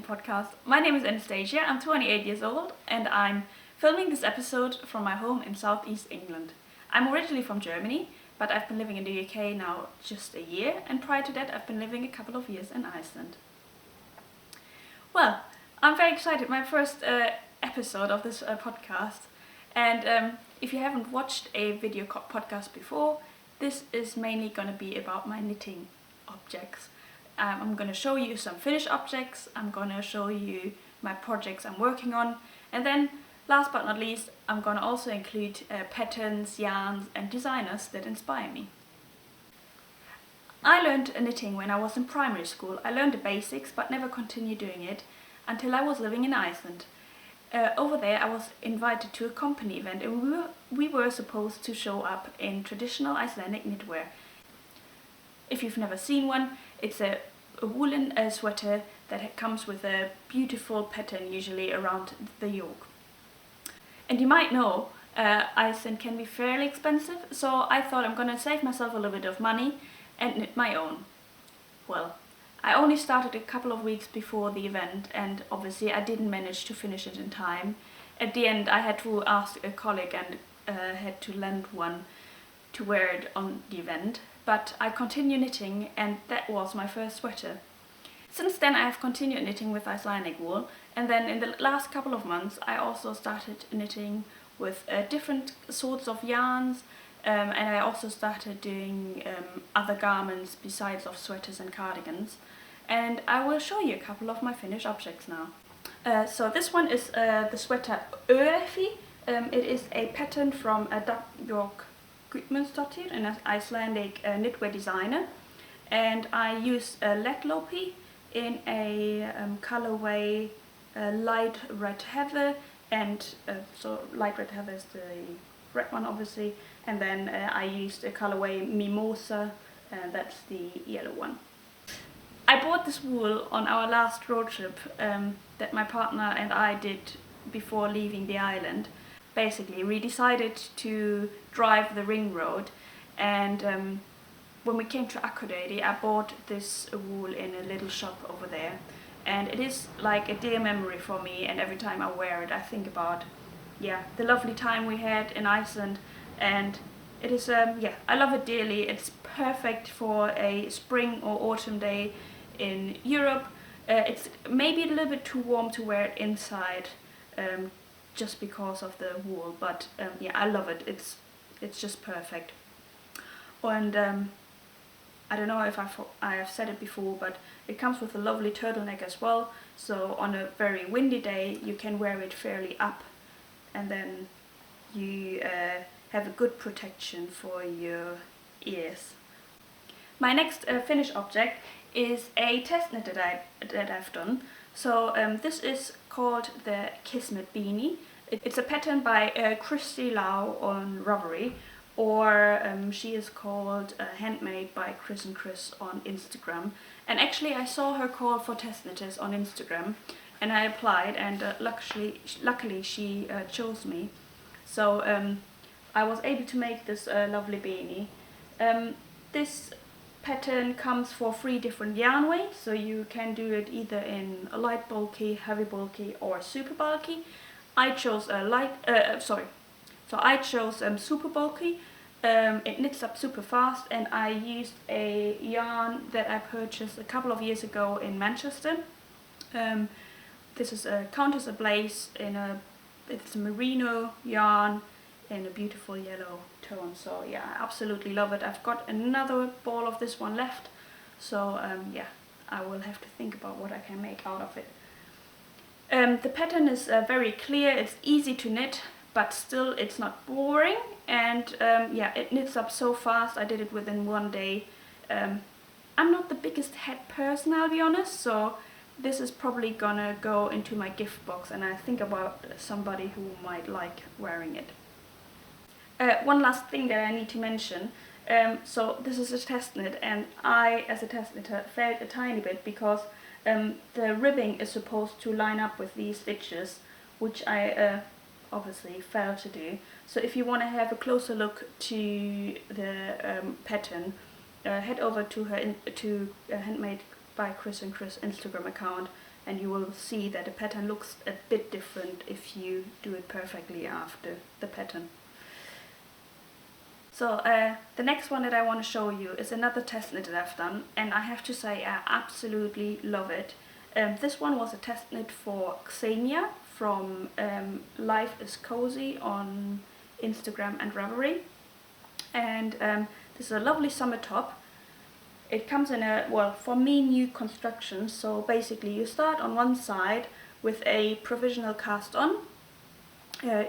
Podcast. My name is Anastasia, I'm 28 years old and I'm filming this episode from my home in southeast England. I'm originally from Germany, but I've been living in the UK now just a year, and prior to that I've been living a couple of years in Iceland. Well, I'm very excited, my first episode of this podcast, and if you haven't watched a video podcast before, this is mainly going to be about my knitting objects. I'm going to show you some finished objects, I'm going to show you my projects I'm working on, and then last but not least I'm going to also include patterns, yarns and designers that inspire me. I learned knitting when I was in primary school. I learned the basics but never continued doing it until I was living in Iceland. Over there I was invited to a company event and we were supposed to show up in traditional Icelandic knitwear. If you've never seen one, it's a woolen sweater that comes with a beautiful pattern usually around the yoke. And you might know Iceland can be fairly expensive, so I thought I'm gonna save myself a little bit of money and knit my own. Well, I only started a couple of weeks before the event and obviously I didn't manage to finish it in time. At the end I had to ask a colleague and had to lend one to wear it on the event. But I continued knitting and that was my first sweater. Since then I have continued knitting with Icelandic wool, and then in the last couple of months I also started knitting with different sorts of yarns, and I also started doing other garments besides of sweaters and cardigans, and I will show you a couple of my finished objects now. So this one is the sweater Öræfi. It is a pattern from Dagbjört Guðmundsdóttir, an Icelandic knitwear designer, and I use Pleotulopi in a colorway light red heather, and so light red heather is the red one obviously, and then I used a colorway mimosa, and that's the yellow one. I bought this wool on our last road trip that my partner and I did before leaving the island. Basically, we decided to drive the ring road, and when we came to Akureyri, I bought this wool in a little shop over there, and it is like a dear memory for me, and every time I wear it I think about the lovely time we had in Iceland, and it is I love it dearly. It's perfect for a spring or autumn day in Europe. It's maybe a little bit too warm to wear it inside, just because of the wool, but I love it. It's just perfect. And I don't know if I have said it before, but it comes with a lovely turtleneck as well, so on a very windy day you can wear it fairly up, and then you have a good protection for your ears. My next finished object is a test knit that I've done. So this is called the Kismet Beanie. It's a pattern by Kristie on Ravelry, or she is called Handmade by Chris and Chris on Instagram. And actually I saw her call for test knitters on Instagram and I applied, and luckily she chose me. So I was able to make this lovely beanie. This pattern comes for 3 different yarn weights, so you can do it either in a light bulky, heavy bulky or super bulky. I chose I chose super bulky. It knits up super fast, and I used a yarn that I purchased a couple of years ago in Manchester. This is a Countess Ablaze in a it's a merino yarn in a beautiful yellow tone. So yeah, I absolutely love it. I've got another ball of this one left, so yeah, I will have to think about what I can make out of it. The pattern is very clear, it's easy to knit, but still it's not boring, and yeah, it knits up so fast. I did it within one day. I'm not the biggest hat person, I'll be honest, so this is probably gonna go into my gift box, and I think about somebody who might like wearing it. One last thing that I need to mention. So this is a test knit, and I, as a test knitter, failed a tiny bit because the ribbing is supposed to line up with these stitches, which I obviously failed to do. So if you want to have a closer look to the pattern, head over to her Handmade by Chris and Chris Instagram account, and you will see that the pattern looks a bit different if you do it perfectly after the pattern. So the next one that I want to show you is another test knit that I've done, and I have to say I absolutely love it. This one was a test knit for Xenia from Life is Cozy on Instagram and Ravelry, and this is a lovely summer top. It comes in a, well, for me, new construction. So basically you start on one side with a provisional cast on.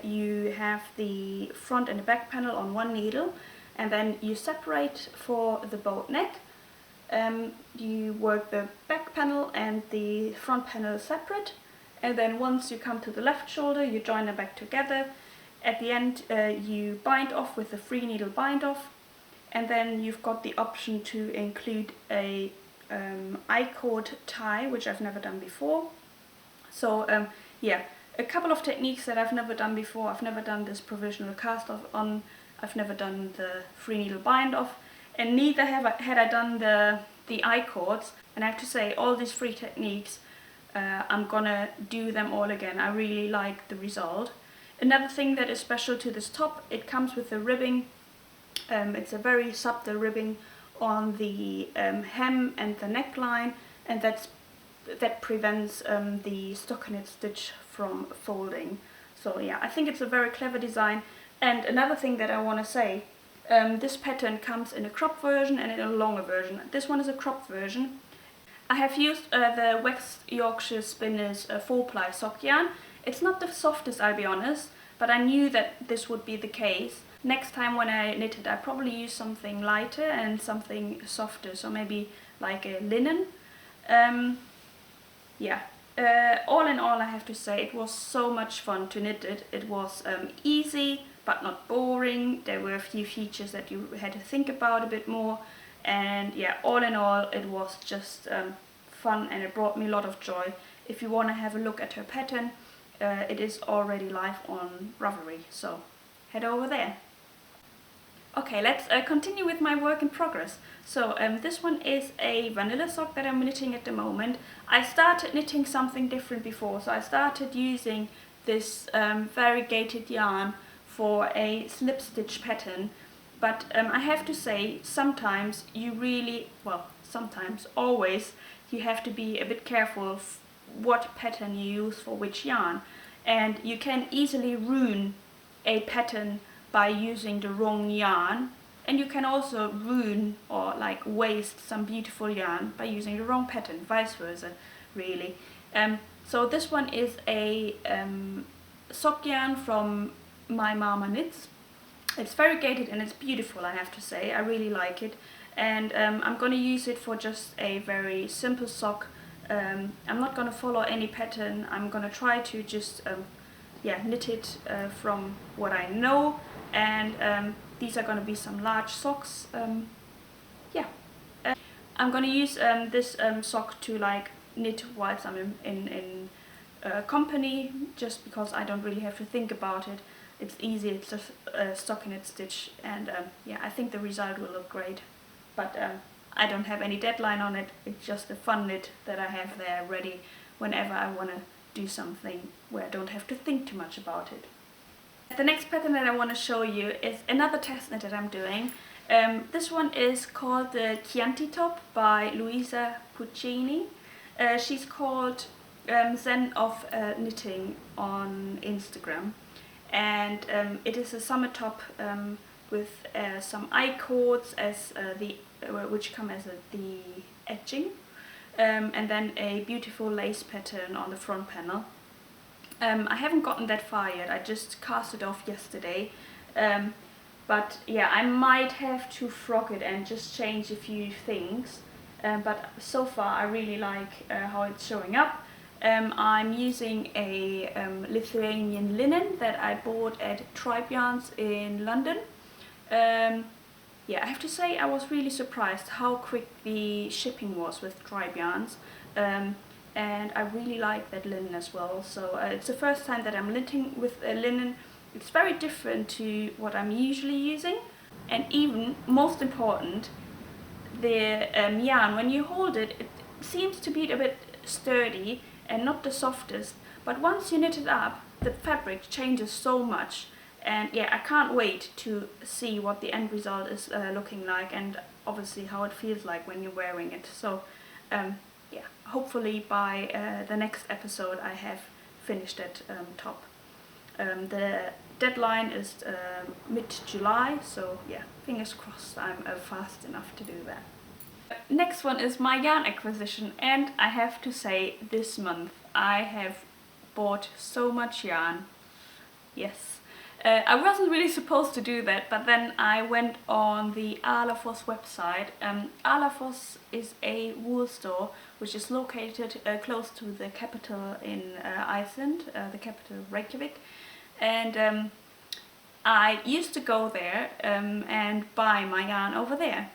You have the front and the back panel on one needle, and then you separate for the boat neck. You work the back panel and the front panel separate, and then once you come to the left shoulder, you join them back together. At the end, you bind off with a 3 needle bind off, and then you've got the option to include a I-cord tie, which I've never done before. So yeah, a couple of techniques that I've never done before. I've never done this provisional cast off on, I've never done the 3 needle bind off, and neither had I done the I-cords. And I have to say, all these 3 techniques, I'm gonna do them all again. I really like the result. Another thing that is special to this top, it comes with the ribbing. It's a very subtle ribbing on the hem and the neckline, and that prevents the stockinette stitch from folding. So yeah, I think it's a very clever design. And another thing that I want to say, this pattern comes in a crop version and in a longer version. This one is a crop version. I have used the West Yorkshire Spinners 4-ply sock yarn. It's not the softest, I'll be honest, but I knew that this would be the case. Next time when I knit it, I probably use something lighter and something softer, so maybe like a linen. Yeah, all in all, I have to say it was so much fun to knit it. It was easy but not boring. There were a few features that you had to think about a bit more, and yeah, all in all, it was just fun, and it brought me a lot of joy. If you want to have a look at her pattern, it is already live on Ravelry, so head over there. Okay, let's continue with my work in progress. So this one is a vanilla sock that I'm knitting at the moment. I started knitting something different before, so I started using this variegated yarn for a slip stitch pattern, but I have to say, sometimes you really, well, sometimes, always, you have to be a bit careful of what pattern you use for which yarn, and you can easily ruin a pattern by using the wrong yarn, and you can also ruin or like waste some beautiful yarn by using the wrong pattern, vice versa, really. So this one is a sock yarn from My Mama Knits. It's variegated and it's beautiful, I have to say. I really like it, and I'm going to use it for just a very simple sock. I'm not going to follow any pattern. I'm going to try to just yeah, knit it from what I know, and these are going to be some large socks. Yeah, I'm going to use this sock to like knit whilst I'm in company, just because I don't really have to think about it. It's easy, it's just a stockinette stitch, and yeah, I think the result will look great. But I don't have any deadline on it. It's just a fun knit that I have there ready whenever I want to do something where I don't have to think too much about it. The next pattern that I want to show you is another test knit that I'm doing. This one is called the Chianti top by Luisa Puccini. She's called Zen of Knitting on Instagram, and it is a summer top with some I-cords as which come as the edging, and then a beautiful lace pattern on the front panel. I haven't gotten that far yet, I just cast it off yesterday, but yeah, I might have to frock it and just change a few things, but so far I really like how it's showing up. I'm using a Lithuanian linen that I bought at Tribe Yarns in London. Yeah, I have to say I was really surprised how quick the shipping was with Tribe Yarns, and I really like that linen as well. So it's the first time that I'm knitting with a linen. It's very different to what I'm usually using, and even most important, the yarn, when you hold it, it seems to be a bit sturdy and not the softest, but once you knit it up, the fabric changes so much, and yeah, I can't wait to see what the end result is looking like, and obviously how it feels like when you're wearing it. So yeah, hopefully by the next episode I have finished that top. The deadline is mid-July, so yeah, fingers crossed I'm fast enough to do that. Next one is my yarn acquisition, and I have to say this month I have bought so much yarn. Yes, I wasn't really supposed to do that, but then I went on the Alephos website. Alephos is a wool store which is located close to the capital in Iceland, the capital Reykjavik, and I used to go there and buy my yarn over there.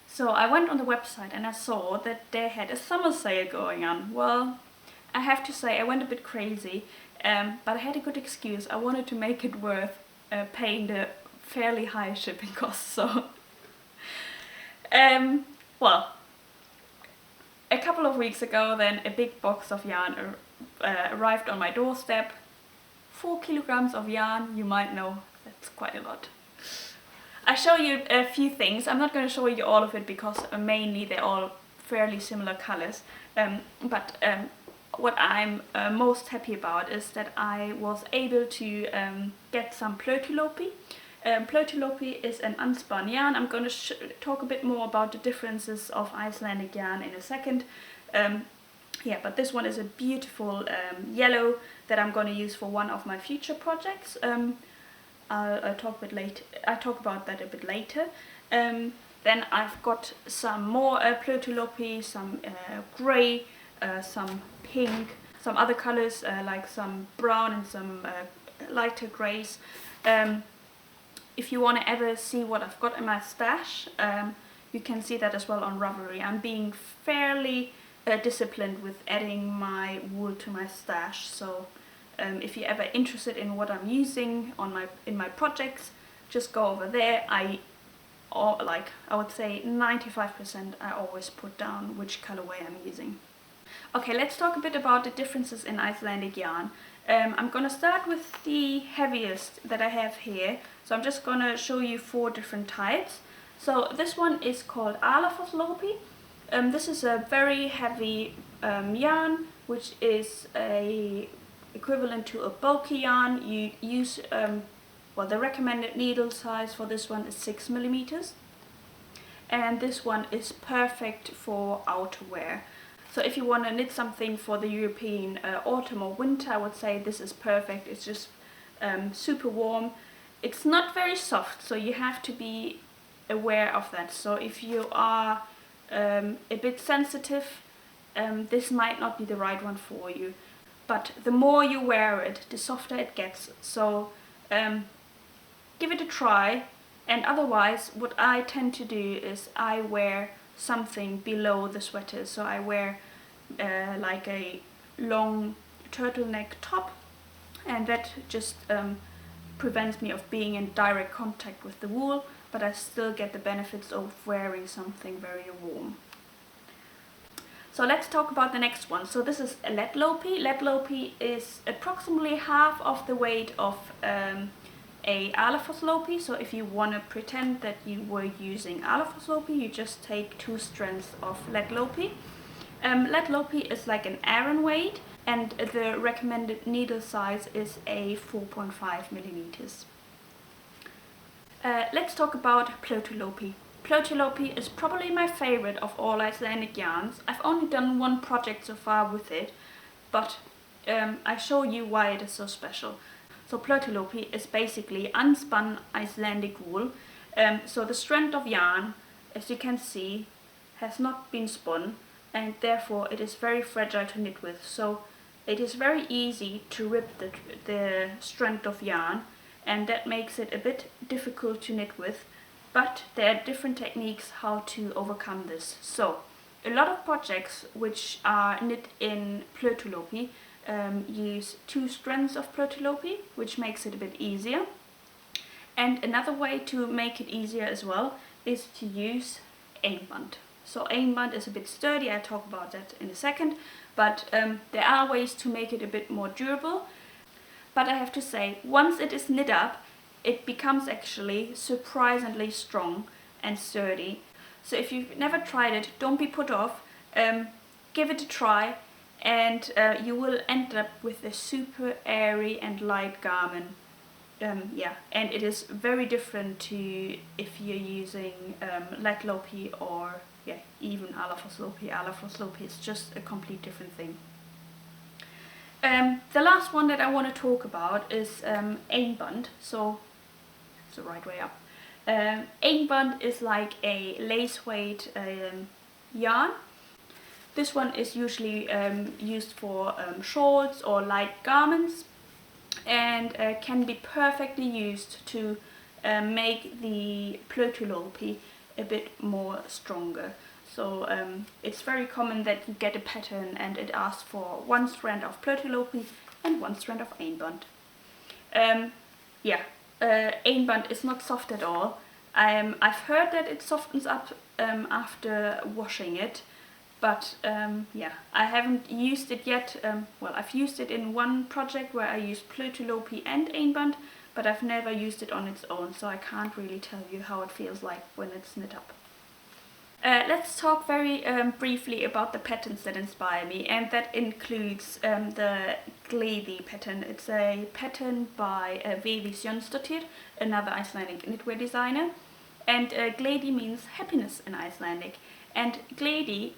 So I went on the website and I saw that they had a summer sale going on. Well, I have to say I went a bit crazy, but I had a good excuse. I wanted to make it worth paying the fairly high shipping costs. So, well, a couple of weeks ago then a big box of yarn arrived on my doorstep. 4 kilograms of yarn, you might know, that's quite a lot. I show you a few things. I'm not going to show you all of it because mainly they're all fairly similar colors, but what I'm most happy about is that I was able to get some Pleotulopi. Pleotulopi is an unspun yarn. I'm going to talk a bit more about the differences of Icelandic yarn in a second. Yeah, but this one is a beautiful yellow that I'm going to use for one of my future projects. I'll talk about that a bit later. Then I've got some more Pleotulopi, some grey, some pink, some other colours like some brown and some lighter greys. If you want to ever see what I've got in my stash, you can see that as well on Ravelry. I'm being fairly disciplined with adding my wool to my stash, so if you're ever interested in what I'm using in my projects, just go over there. I would say 95% I always put down which colorway I'm using. Okay, let's talk a bit about the differences in Icelandic yarn. I'm gonna start with the heaviest that I have here. So I'm just gonna show you 4 different types. So this one is called Alephofloppy. This is a very heavy yarn, which is equivalent to a bulky yarn. You use, well, the recommended needle size for this one is 6 millimeters, and this one is perfect for outerwear. So if you want to knit something for the European autumn or winter, I would say this is perfect. It's just super warm. It's not very soft, so you have to be aware of that. So if you are a bit sensitive, this might not be the right one for you. But the more you wear it, the softer it gets. So give it a try. And otherwise, what I tend to do is I wear something below the sweater. So I wear like a long turtleneck top, and that just prevents me of being in direct contact with the wool, but I still get the benefits of wearing something very warm. So let's talk about the next one. So this is a Letlopi. Letlopi is approximately half of the weight of a Alephofloppy. So if you want to pretend that you were using Alephofloppy, you just take 2 strands of Letlopi. Pleotulopi is like an Aran weight, and the recommended needle size is a 4.5 millimeters. Let's talk about Pleotulopi. Pleotulopi is probably my favorite of all Icelandic yarns. I've only done one project so far with it, but I show you why it is so special. So Pleotulopi is basically unspun Icelandic wool. So the strand of yarn, as you can see, has not been spun, and therefore it is very fragile to knit with. So it is very easy to rip the strand of yarn, and that makes it a bit difficult to knit with. But there are different techniques how to overcome this. So a lot of projects which are knit in Pleotulopi use 2 strands of Pleotulopi, which makes it a bit easier. And another way to make it easier as well is to use Inkbund. So Inkbund is a bit sturdy, I'll talk about that in a second, but there are ways to make it a bit more durable. But I have to say, once it is knit up, it becomes actually surprisingly strong and sturdy. So if you've never tried it, don't be put off, give it a try, and you will end up with a super airy and light garment. And it is very different to if you're using Pleotulopi or even Alephofloppy. Alephofloppy is just a complete different thing. The last one that I want to talk about is Inkbund. So it's the right way up. Inkbund is like a lace weight yarn. This one is usually used for shorts or light garments, and can be perfectly used to make the Pleotulopi a bit more stronger. So it's very common that you get a pattern and it asks for 1 strand of Pleotulopi and 1 strand of Inkbund. Inkbund is not soft at all. I've heard that it softens up after washing it, but I haven't used it yet. I've used it in one project where I used Pleotulopi and Inkbund, but I've never used it on its own, so I can't really tell you how it feels like when it's knit up. Let's talk very briefly about the patterns that inspire me, and that includes the Gleði pattern. It's a pattern by Védís Jónsdóttir, another Icelandic knitwear designer, and Gleði means happiness in Icelandic. And Gleði,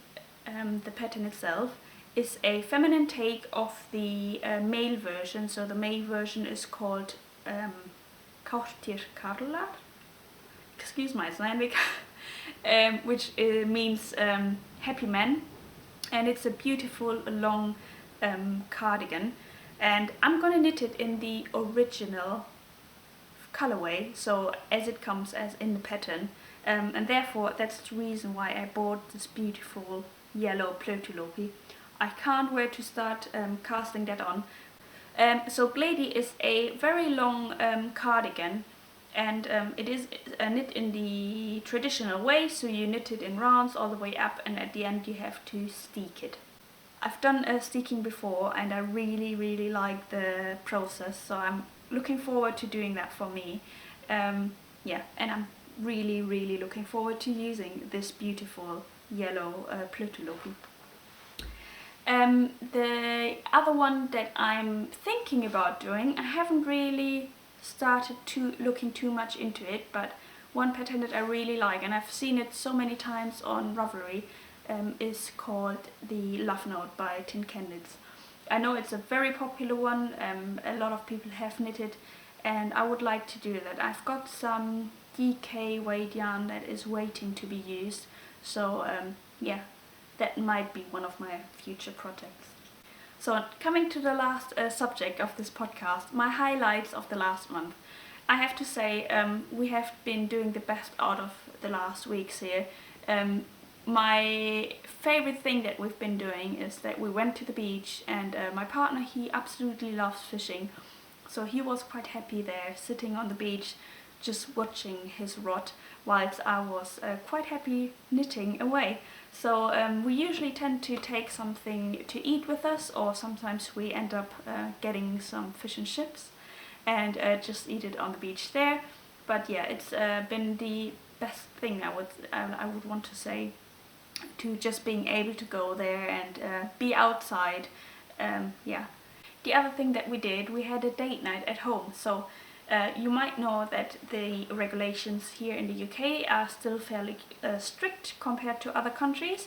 the pattern itself, is a feminine take of the male version. So the male version is called Kátir Karlar. Excuse my Icelandic. Which means happy man, and it's a beautiful long cardigan, and I'm gonna knit it in the original colorway, so as it comes as in the pattern, and therefore that's the reason why I bought this beautiful yellow Pleotulopi. I can't wait to start casting that on. So Gleði is a very long cardigan, and it is knit in the traditional way, so you knit it in rounds all the way up, and at the end you have to steek it. I've done steeking before, and I really like the process, so I'm looking forward to doing that for me. And I'm really looking forward to using this beautiful yellow Pleotulopi. The other one that I'm thinking about doing, I haven't really started looking too much into it, but one pattern that I really like, and I've seen it so many times on Ravelry, is called the Love Note by Tincanknits. I know it's a very popular one, a lot of people have knitted, and I would like to do that. I've got some DK weight yarn that is waiting to be used, so that might be one of my future projects. So coming to the last subject of this podcast, my highlights of the last month. I have to say we have been doing the best out of the last weeks here. My favorite thing that we've been doing is that we went to the beach, and my partner, he absolutely loves fishing, so he was quite happy there sitting on the beach just watching his rod, whilst I was quite happy knitting away. So we usually tend to take something to eat with us, or sometimes we end up getting some fish and chips and just eat it on the beach there. But yeah, it's been the best thing I would want to say. to just being able to go there and be outside. Yeah. The other thing that we did, we had a date night at home. So you might know that the regulations here in the UK are still fairly strict compared to other countries.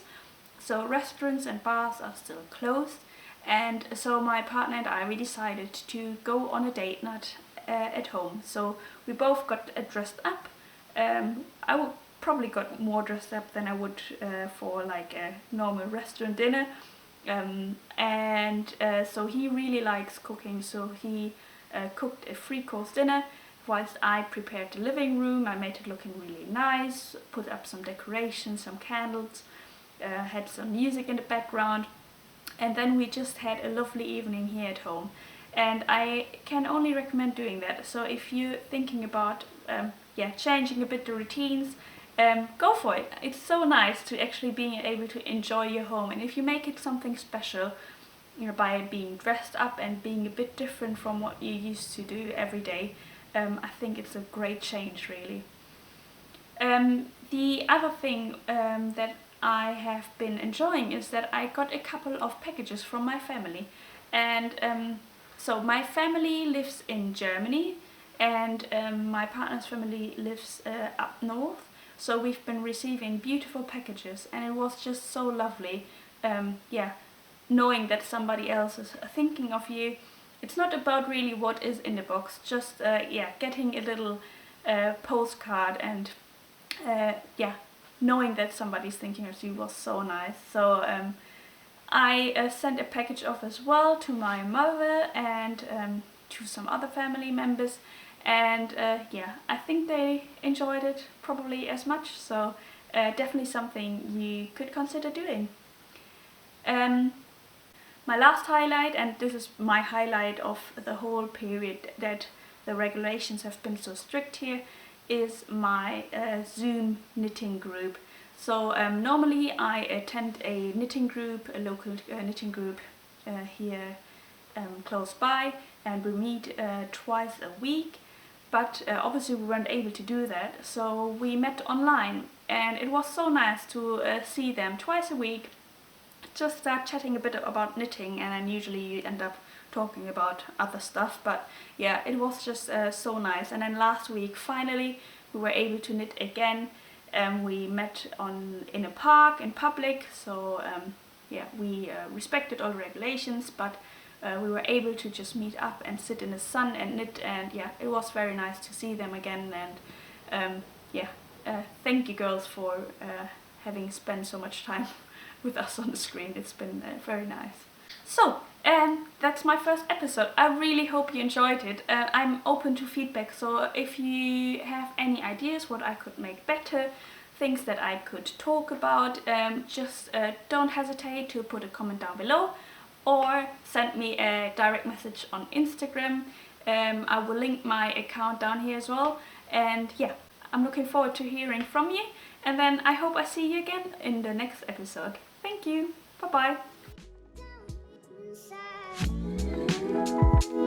So restaurants and bars are still closed. And so my partner and I, we decided to go on a date night at home. So we both got dressed up. I would probably got more dressed up than I would for like a normal restaurant dinner. So he really likes cooking, so he cooked a 3-course dinner whilst I prepared the living room. I made it looking really nice, put up some decorations, some candles, had some music in the background, and then we just had a lovely evening here at home. And I can only recommend doing that. So if you're thinking about changing a bit the routines, go for it. It's so nice to actually being able to enjoy your home, and if you make it something special, by being dressed up and being a bit different from what you used to do every day, I think it's a great change, really. The other thing that I have been enjoying is that I got a couple of packages from my family, and so my family lives in Germany, and my partner's family lives up north. So we've been receiving beautiful packages, and it was just so lovely, knowing that somebody else is thinking of you. It's not about really what is in the box, just getting a little postcard and knowing that somebody's thinking of you was so nice. So I sent a package off as well to my mother and to some other family members. And I think they enjoyed it probably as much, so definitely something you could consider doing. My last highlight, and this is my highlight of the whole period that the regulations have been so strict here, is my Zoom knitting group. So normally I attend a knitting group, a local knitting group here close by, and we meet twice a week. But obviously we weren't able to do that, so we met online, and it was so nice to see them twice a week, just start chatting a bit about knitting, and then usually you end up talking about other stuff, but yeah, it was just so nice. And then last week finally we were able to knit again, and we met in a park in public, so we respected all the regulations, but we were able to just meet up and sit in the sun and knit, and it was very nice to see them again. And thank you girls for having spent so much time with us on the screen. It's been very nice. So that's my first episode. I really hope you enjoyed it. I'm open to feedback, so if you have any ideas what I could make better, things that I could talk about, just don't hesitate to put a comment down below, or send me a direct message on Instagram. I will link my account down here as well. And I'm looking forward to hearing from you. And then I hope I see you again in the next episode. Thank you. Bye bye.